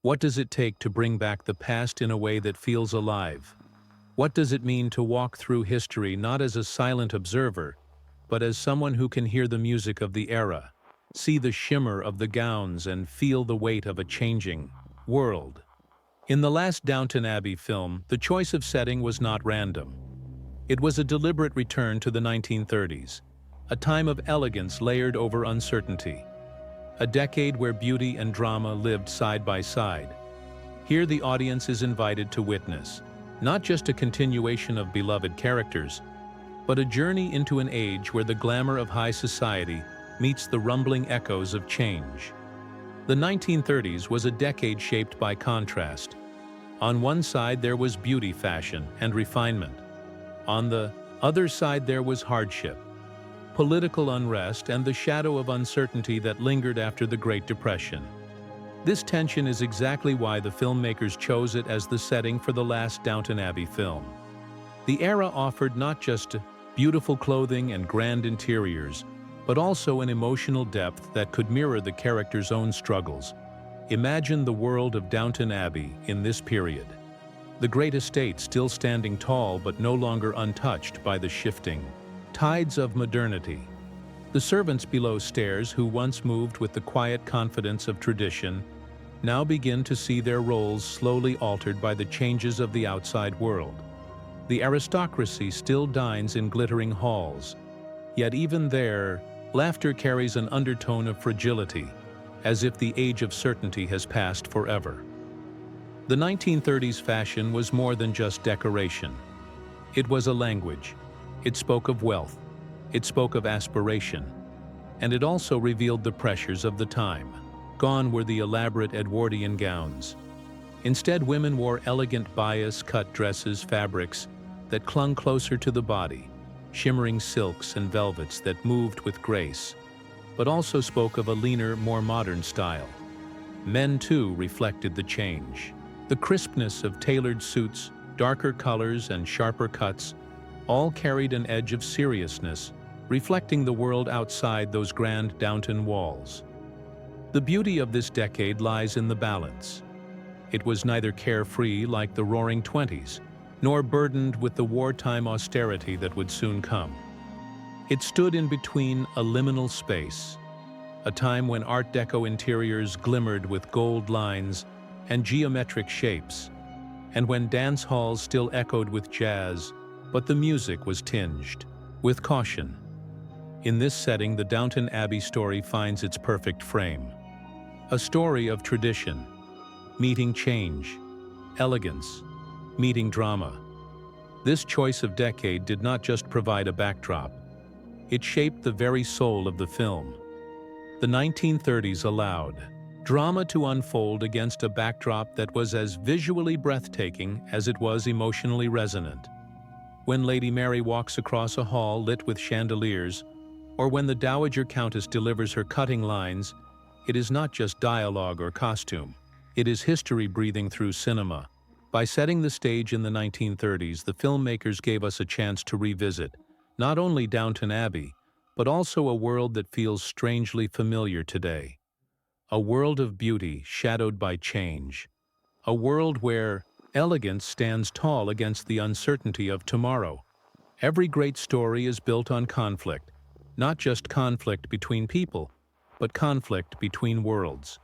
What does it take to bring back the past in a way that feels alive? What does it mean to walk through history not as a silent observer, but as someone who can hear the music of the era, see the shimmer of the gowns and feel the weight of a changing world? In the last Downton Abbey film, the choice of setting was not random. It was a deliberate return to the 1930s, a time of elegance layered over uncertainty. A decade where beauty and drama lived side by side. Here the audience is invited to witness, not just a continuation of beloved characters, but a journey into an age where the glamour of high society meets the rumbling echoes of change. The 1930s was a decade shaped by contrast. On one side there was beauty, fashion, and refinement. On the other side there was hardship, political unrest, and the shadow of uncertainty that lingered after the Great Depression. This tension is exactly why the filmmakers chose it as the setting for the last Downton Abbey film. The era offered not just beautiful clothing and grand interiors, but also an emotional depth that could mirror the characters' own struggles. Imagine the world of Downton Abbey in this period. The great estate still standing tall but no longer untouched by the shifting tides of modernity. The servants below stairs, who once moved with the quiet confidence of tradition, now begin to see their roles slowly altered by the changes of the outside world. The aristocracy still dines in glittering halls, yet even there, laughter carries an undertone of fragility, as if the age of certainty has passed forever. The 1930s fashion was more than just decoration. It was a language. It spoke of wealth, it spoke of aspiration, and it also revealed the pressures of the time. Gone were the elaborate Edwardian gowns. Instead, women wore elegant bias-cut dresses, fabrics that clung closer to the body, shimmering silks and velvets that moved with grace, but also spoke of a leaner, more modern style. Men, too, reflected the change. The crispness of tailored suits, darker colors, and sharper cuts all carried an edge of seriousness, reflecting the world outside those grand Downton walls. The beauty of this decade lies in the balance. It was neither carefree like the Roaring Twenties, nor burdened with the wartime austerity that would soon come. It stood in between, a liminal space, a time when Art Deco interiors glimmered with gold lines and geometric shapes, and when dance halls still echoed with jazz, but the music was tinged with caution. In this setting, the Downton Abbey story finds its perfect frame. A story of tradition, meeting change, elegance, meeting drama. This choice of decade did not just provide a backdrop. It shaped the very soul of the film. The 1930s allowed drama to unfold against a backdrop that was as visually breathtaking as it was emotionally resonant. When Lady Mary walks across a hall lit with chandeliers, or when the Dowager Countess delivers her cutting lines, it is not just dialogue or costume. It is history breathing through cinema. By setting the stage in the 1930s, the filmmakers gave us a chance to revisit not only Downton Abbey, but also a world that feels strangely familiar today. A world of beauty shadowed by change. A world where elegance stands tall against the uncertainty of tomorrow. Every great story is built on conflict, not just conflict between people, but conflict between worlds.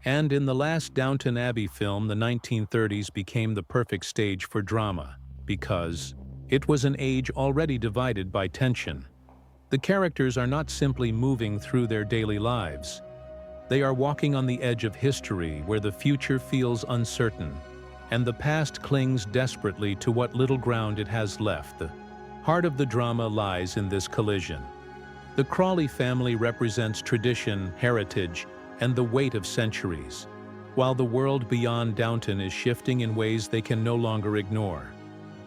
And in the last Downton Abbey film, the 1930s became the perfect stage for drama, because it was an age already divided by tension. The characters are not simply moving through their daily lives. They are walking on the edge of history where the future feels uncertain, and the past clings desperately to what little ground it has left. The heart of the drama lies in this collision. The Crawley family represents tradition, heritage, and the weight of centuries, while the world beyond Downton is shifting in ways they can no longer ignore.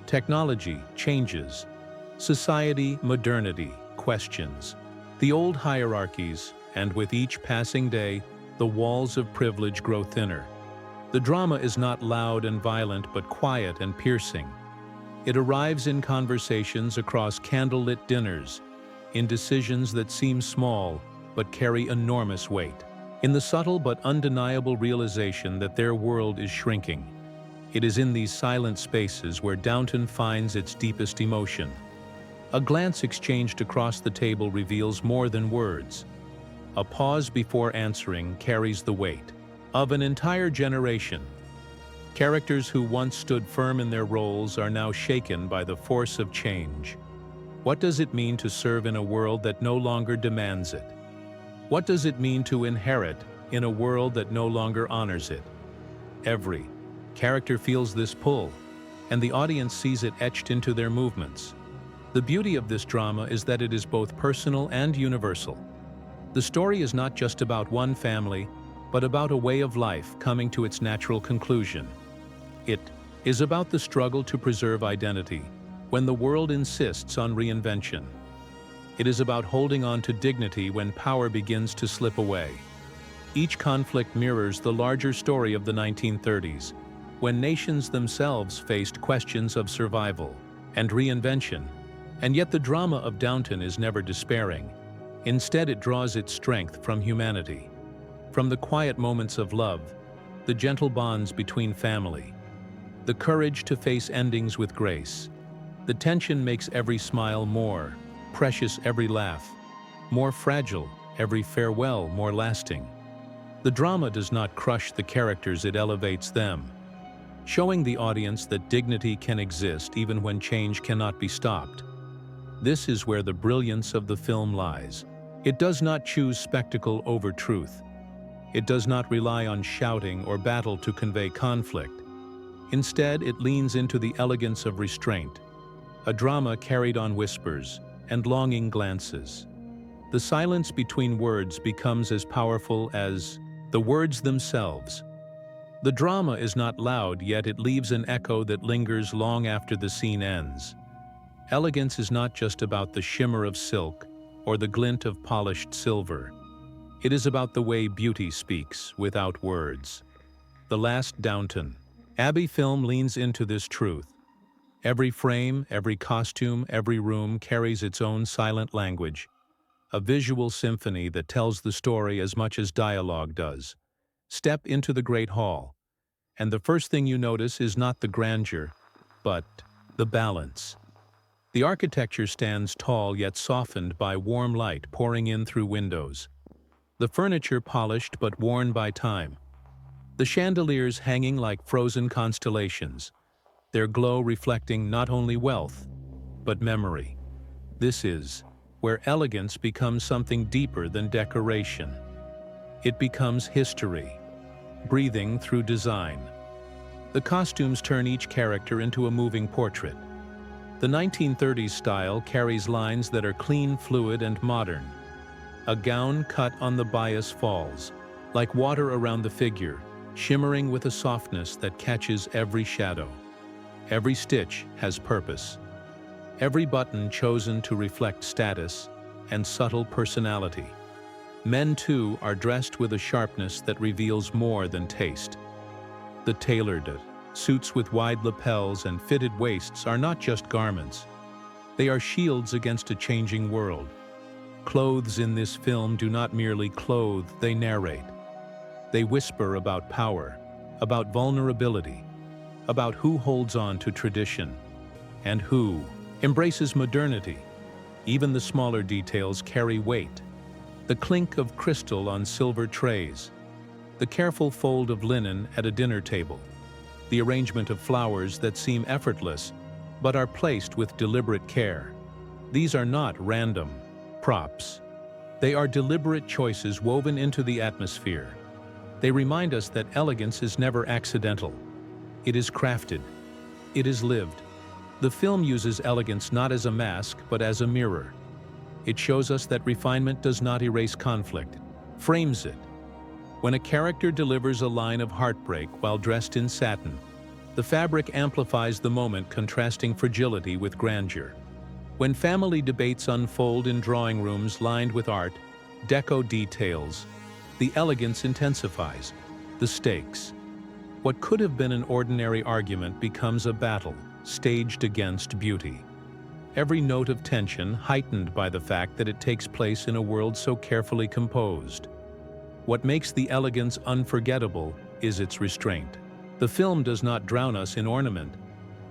Technology changes. Society, modernity, questions the old hierarchies, and with each passing day, the walls of privilege grow thinner. The drama is not loud and violent, but quiet and piercing. It arrives in conversations across candlelit dinners, in decisions that seem small but carry enormous weight. in the subtle but undeniable realization that their world is shrinking. It is in these silent spaces where Downton finds its deepest emotion. A glance exchanged across the table reveals more than words. A pause before answering carries the weight of an entire generation. Characters who once stood firm in their roles are now shaken by the force of change. What does it mean to serve in a world that no longer demands it? What does it mean to inherit in a world that no longer honors it? Every character feels this pull, and the audience sees it etched into their movements. The beauty of this drama is that it is both personal and universal. The story is not just about one family, but about a way of life coming to its natural conclusion. It is about the struggle to preserve identity when the world insists on reinvention. It is about holding on to dignity when power begins to slip away. Each conflict mirrors the larger story of the 1930s, when nations themselves faced questions of survival and reinvention. And yet the drama of Downton is never despairing. Instead, it draws its strength from humanity. From the quiet moments of love, the gentle bonds between family, the courage to face endings with grace. The tension makes every smile more precious, every laugh more fragile, every farewell more lasting. The drama does not crush the characters, it elevates them, showing the audience that dignity can exist even when change cannot be stopped. This is where the brilliance of the film lies. It does not choose spectacle over truth. It does not rely on shouting or battle to convey conflict. Instead, it leans into the elegance of restraint, a drama carried on whispers and longing glances. The silence between words becomes as powerful as the words themselves. The drama is not loud, yet it leaves an echo that lingers long after the scene ends. Elegance is not just about the shimmer of silk or the glint of polished silver. It is about the way beauty speaks without words. The last Downton Abbey film leans into this truth. Every frame, every costume, every room carries its own silent language, a visual symphony that tells the story as much as dialogue does. Step into the Great Hall, and the first thing you notice is not the grandeur, but the balance. The architecture stands tall yet softened by warm light pouring in through windows. The furniture polished but worn by time. The chandeliers hanging like frozen constellations, their glow reflecting not only wealth, but memory. This is where elegance becomes something deeper than decoration. It becomes history, breathing through design. The costumes turn each character into a moving portrait. The 1930s style carries lines that are clean, fluid, and modern. A gown cut on the bias falls, like water around the figure, shimmering with a softness that catches every shadow. Every stitch has purpose. Every button chosen to reflect status and subtle personality. Men, too, are dressed with a sharpness that reveals more than taste. The tailored suits with wide lapels and fitted waists are not just garments. They are shields against a changing world. Clothes in this film do not merely clothe, they narrate. They whisper about power, about vulnerability, about who holds on to tradition and who embraces modernity. Even the smaller details carry weight. The clink of crystal on silver trays, the careful fold of linen at a dinner table, the arrangement of flowers that seem effortless but are placed with deliberate care. These are not random props. They are deliberate choices woven into the atmosphere. They remind us that elegance is never accidental. It is crafted. It is lived. The film uses elegance not as a mask, but as a mirror. It shows us that refinement does not erase conflict, frames it. When a character delivers a line of heartbreak while dressed in satin, the fabric amplifies the moment, contrasting fragility with grandeur. When family debates unfold in drawing rooms lined with art, deco details, the elegance intensifies. The stakes. What could have been an ordinary argument becomes a battle, staged against beauty. Every note of tension heightened by the fact that it takes place in a world so carefully composed. What makes the elegance unforgettable is its restraint. The film does not drown us in ornament.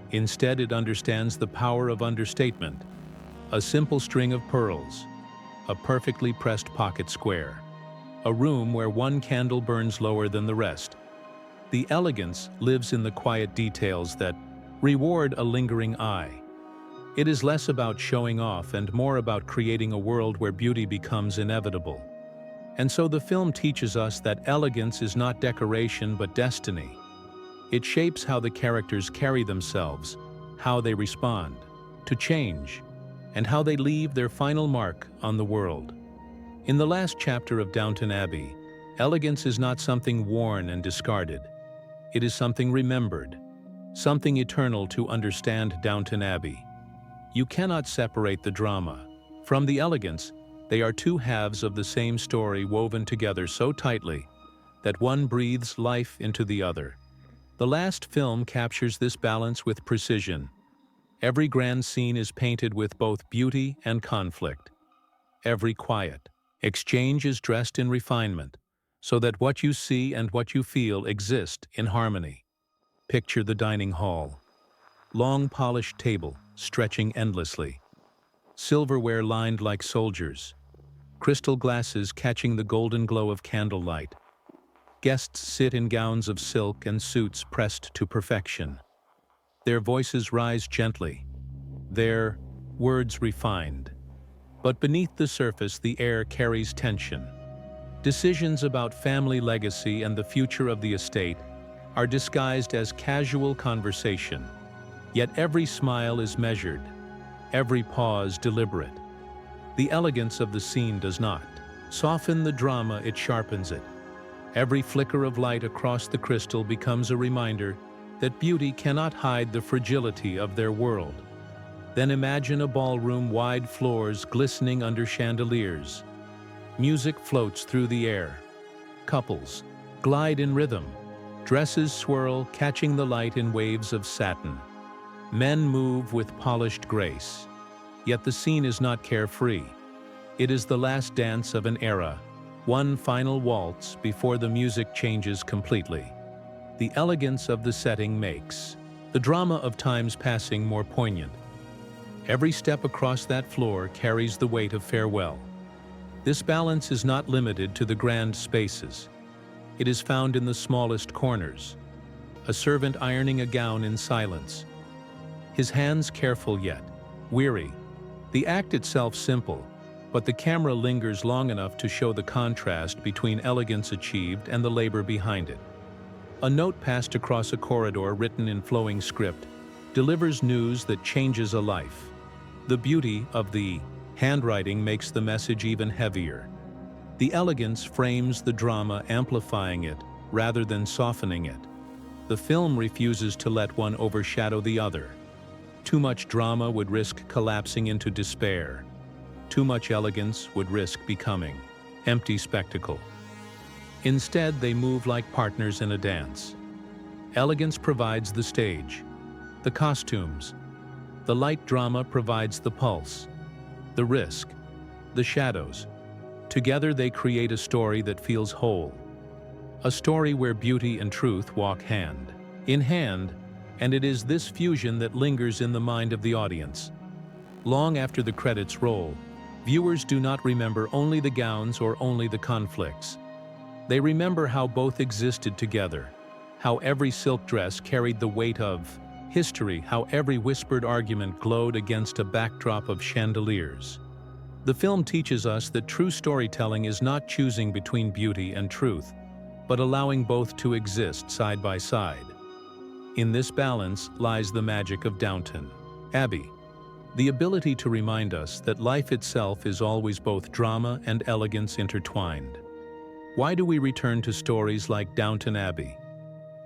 Instead, it understands the power of understatement. A simple string of pearls, a perfectly pressed pocket square, a room where one candle burns lower than the rest. The elegance lives in the quiet details that reward a lingering eye. It is less about showing off and more about creating a world where beauty becomes inevitable. And so the film teaches us that elegance is not decoration but destiny. It shapes how the characters carry themselves, how they respond to change, and how they leave their final mark on the world. In the last chapter of Downton Abbey, elegance is not something worn and discarded. It is something remembered, something eternal. To understand Downton Abbey, you cannot separate the drama from the elegance. They are two halves of the same story woven together so tightly that one breathes life into the other. The last film captures this balance with precision. Every grand scene is painted with both beauty and conflict. Every quiet exchange is dressed in refinement, so that what you see and what you feel exist in harmony. Picture the dining hall. Long polished table stretching endlessly. Silverware lined like soldiers. Crystal glasses catching the golden glow of candlelight. Guests sit in gowns of silk and suits pressed to perfection. Their voices rise gently, their words refined. But beneath the surface, the air carries tension. Decisions about family legacy and the future of the estate are disguised as casual conversation. Yet every smile is measured, every pause deliberate. The elegance of the scene does not soften the drama, it sharpens it. Every flicker of light across the crystal becomes a reminder that beauty cannot hide the fragility of their world. Then imagine a ballroom, wide floors glistening under chandeliers. Music floats through the air. Couples glide in rhythm. Dresses swirl, catching the light in waves of satin. Men move with polished grace. Yet the scene is not carefree. It is the last dance of an era, one final waltz before the music changes completely. The elegance of the setting makes the drama of times passing more poignant. Every step across that floor carries the weight of farewell. This balance is not limited to the grand spaces. It is found in the smallest corners. A servant ironing a gown in silence. His hands careful yet weary. The act itself simple, but the camera lingers long enough to show the contrast between elegance achieved and the labor behind it. A note passed across a corridor written in flowing script delivers news that changes a life. The beauty of the handwriting makes the message even heavier. The elegance frames the drama, amplifying it rather than softening it. The film refuses to let one overshadow the other. Too much drama would risk collapsing into despair. Too much elegance would risk becoming empty spectacle. Instead, they move like partners in a dance. Elegance provides the stage, the costumes. The light drama provides the pulse, the risk, the shadows. Together they create a story that feels whole. A story where beauty and truth walk hand in hand, and it is this fusion that lingers in the mind of the audience. Long after the credits roll, viewers do not remember only the gowns or only the conflicts. They remember how both existed together, how every silk dress carried the weight of history, how every whispered argument glowed against a backdrop of chandeliers. The film teaches us that true storytelling is not choosing between beauty and truth, but allowing both to exist side by side. In this balance lies the magic of Downton Abbey, the ability to remind us that life itself is always both drama and elegance intertwined. Why do we return to stories like Downton Abbey?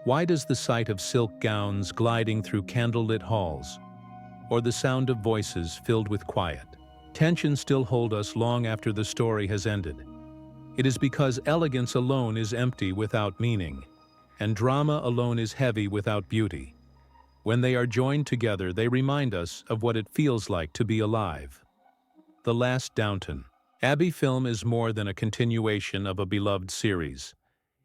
Why does the sight of silk gowns gliding through candlelit halls, or the sound of voices filled with quiet tension still hold us long after the story has ended? It is because elegance alone is empty without meaning, and drama alone is heavy without beauty. When they are joined together, they remind us of what it feels like to be alive. The last Downton Abbey film is more than a continuation of a beloved series.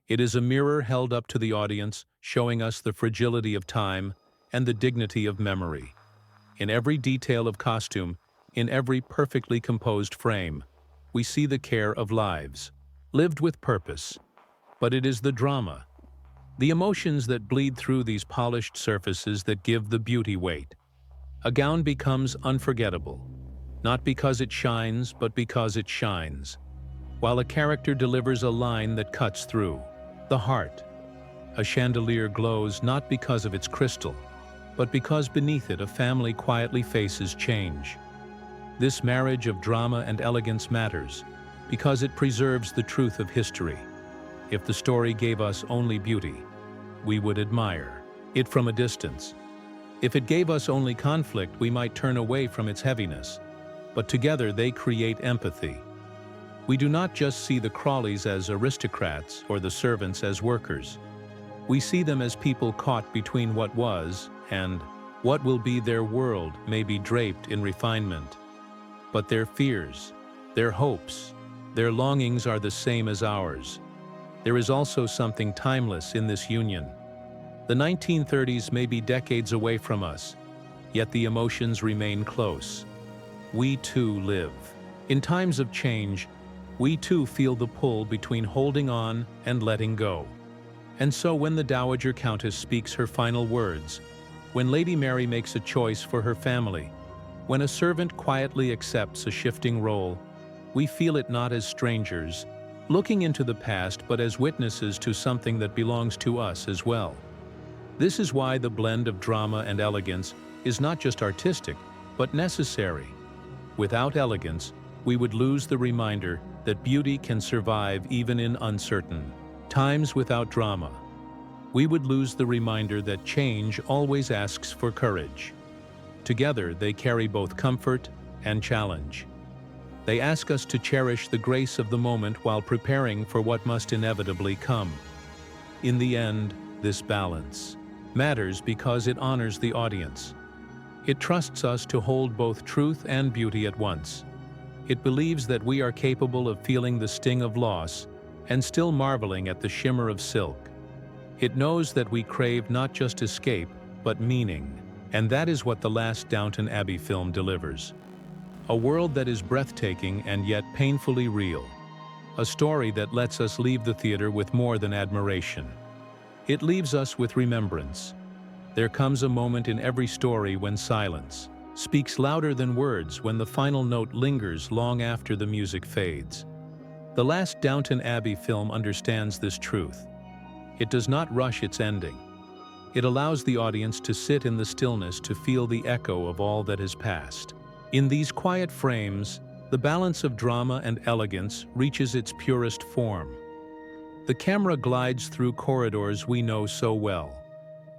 It is a mirror held up to the audience, showing us the fragility of time and the dignity of memory. In every detail of costume, in every perfectly composed frame, we see the care of lives, lived with purpose. But it is the drama, the emotions that bleed through these polished surfaces that give the beauty weight. A gown becomes unforgettable, not because it shines, but because it shines. While a character delivers a line that cuts through the heart. A chandelier glows not because of its crystal, but because beneath it a family quietly faces change. This marriage of drama and elegance matters because it preserves the truth of history. If the story gave us only beauty, we would admire it from a distance. If it gave us only conflict, we might turn away from its heaviness. But together they create empathy. We do not just see the Crawleys as aristocrats or the servants as workers. We see them as people caught between what was and what will be. Their world may be draped in refinement, but their fears, their hopes, their longings are the same as ours. There is also something timeless in this union. The 1930s may be decades away from us, yet the emotions remain close. We too live. In times of change, we too feel the pull between holding on and letting go. And so when the Dowager Countess speaks her final words, when Lady Mary makes a choice for her family, when a servant quietly accepts a shifting role, we feel it not as strangers, looking into the past, but as witnesses to something that belongs to us as well. This is why the blend of drama and elegance is not just artistic, but necessary. Without elegance, we would lose the reminder that beauty can survive even in uncertain times. Without drama, we would lose the reminder that change always asks for courage. Together, they carry both comfort and challenge. They ask us to cherish the grace of the moment while preparing for what must inevitably come. In the end, this balance matters because it honors the audience. It trusts us to hold both truth and beauty at once. It believes that we are capable of feeling the sting of loss and still marveling at the shimmer of silk. It knows that we crave not just escape, but meaning. And that is what the last Downton Abbey film delivers. A world that is breathtaking and yet painfully real. A story that lets us leave the theater with more than admiration. It leaves us with remembrance. There comes a moment in every story when silence speaks louder than words, when the final note lingers long after the music fades. The last Downton Abbey film understands this truth. It does not rush its ending. It allows the audience to sit in the stillness to feel the echo of all that has passed. In these quiet frames, the balance of drama and elegance reaches its purest form. The camera glides through corridors we know so well.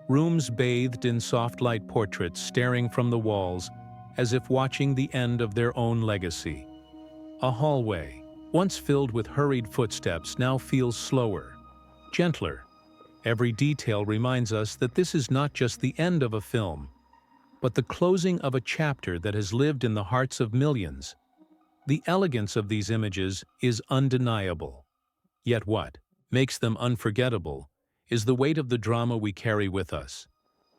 Rooms bathed in soft light, portraits staring from the walls as if watching the end of their own legacy. A hallway, once filled with hurried footsteps, now feels slower, gentler. Every detail reminds us that this is not just the end of a film, but the closing of a chapter that has lived in the hearts of millions. The elegance of these images is undeniable. Yet what makes them unforgettable is the weight of the drama we carry with us.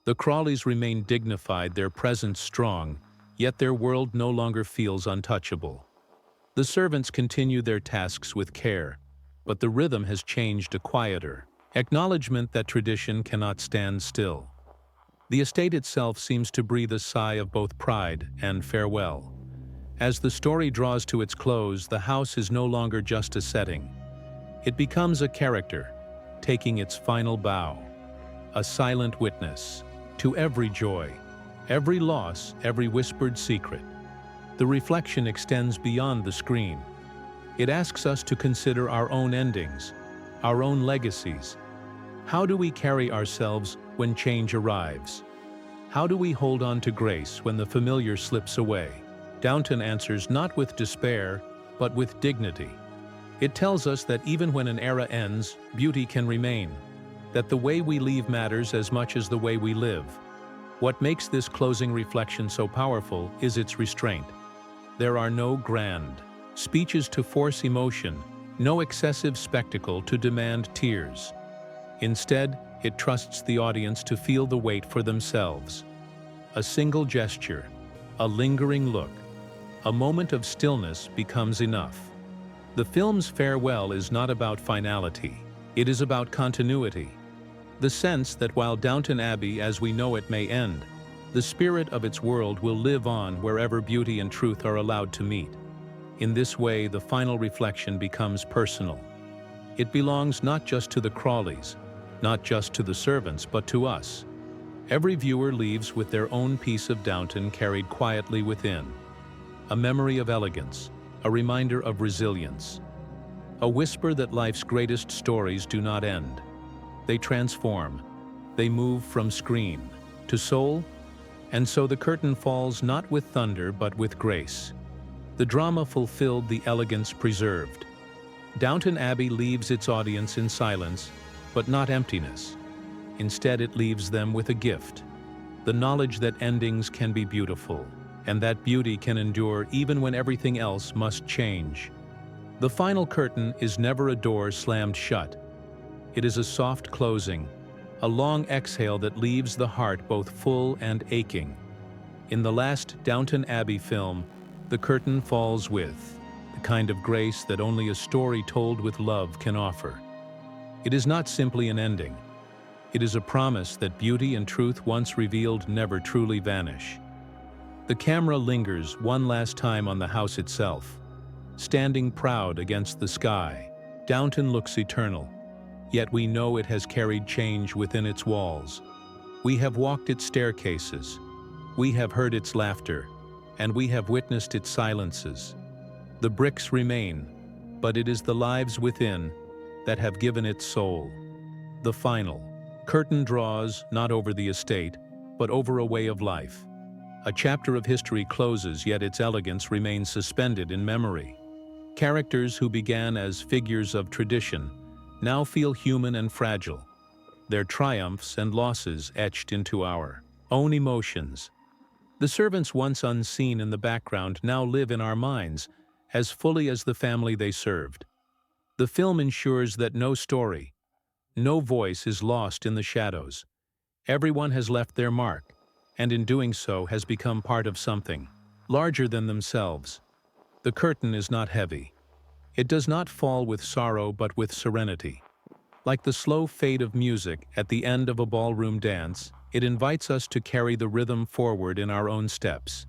The Crawleys remain dignified, their presence strong, yet their world no longer feels untouchable. The servants continue their tasks with care, but the rhythm has changed, a quieter acknowledgement that tradition cannot stand still. The estate itself seems to breathe a sigh of both pride and farewell. As the story draws to its close, the house is no longer just a setting. It becomes a character, taking its final bow, a silent witness to every joy, every loss, every whispered secret. The reflection extends beyond the screen. It asks us to consider our own endings, our own legacies. How do we carry ourselves when change arrives? How do we hold on to grace when the familiar slips away? Downton answers not with despair, but with dignity. It tells us that even when an era ends, beauty can remain, that the way we leave matters as much as the way we live. What makes this closing reflection so powerful is its restraint. There are no grand, speeches to force emotion, no excessive spectacle to demand tears. Instead, it trusts the audience to feel the weight for themselves. A single gesture, a lingering look, a moment of stillness becomes enough. The film's farewell is not about finality. It is about continuity. The sense that while Downton Abbey as we know it may end, the spirit of its world will live on wherever beauty and truth are allowed to meet. In this way, the final reflection becomes personal. It belongs not just to the Crawleys, not just to the servants, but to us. Every viewer leaves with their own piece of Downton carried quietly within. A memory of elegance, a reminder of resilience. A whisper that life's greatest stories do not end. They transform. They move from screen to soul, and so the curtain falls not with thunder but with grace. The drama fulfilled, the elegance preserved. Downton Abbey leaves its audience in silence, but not emptiness. Instead, it leaves them with a gift, the knowledge that endings can be beautiful, and that beauty can endure even when everything else must change. The final curtain is never a door slammed shut. It is a soft closing, a long exhale that leaves the heart both full and aching. In the last Downton Abbey film, the curtain falls with the kind of grace that only a story told with love can offer. It is not simply an ending. It is a promise that beauty and truth once revealed never truly vanish. The camera lingers one last time on the house itself. Standing proud against the sky, Downton looks eternal. Yet we know it has carried change within its walls. We have walked its staircases. We have heard its laughter, and we have witnessed its silences. The bricks remain, but it is the lives within that have given it soul. The final curtain draws not over the estate, but over a way of life. A chapter of history closes, yet its elegance remains suspended in memory. Characters who began as figures of tradition now feel human and fragile, their triumphs and losses etched into our own emotions. The servants once unseen in the background now live in our minds as fully as the family they served. The film ensures that no story, no voice is lost in the shadows. Everyone has left their mark, and in doing so has become part of something larger than themselves. The curtain is not heavy. It does not fall with sorrow but with serenity. Like the slow fade of music at the end of a ballroom dance, it invites us to carry the rhythm forward in our own steps.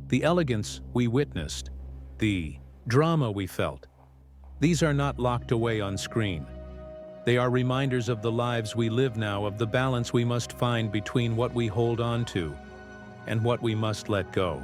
The elegance we witnessed, the drama we felt, these are not locked away on screen. They are reminders of the lives we live now, of the balance we must find between what we hold on to and what we must let go.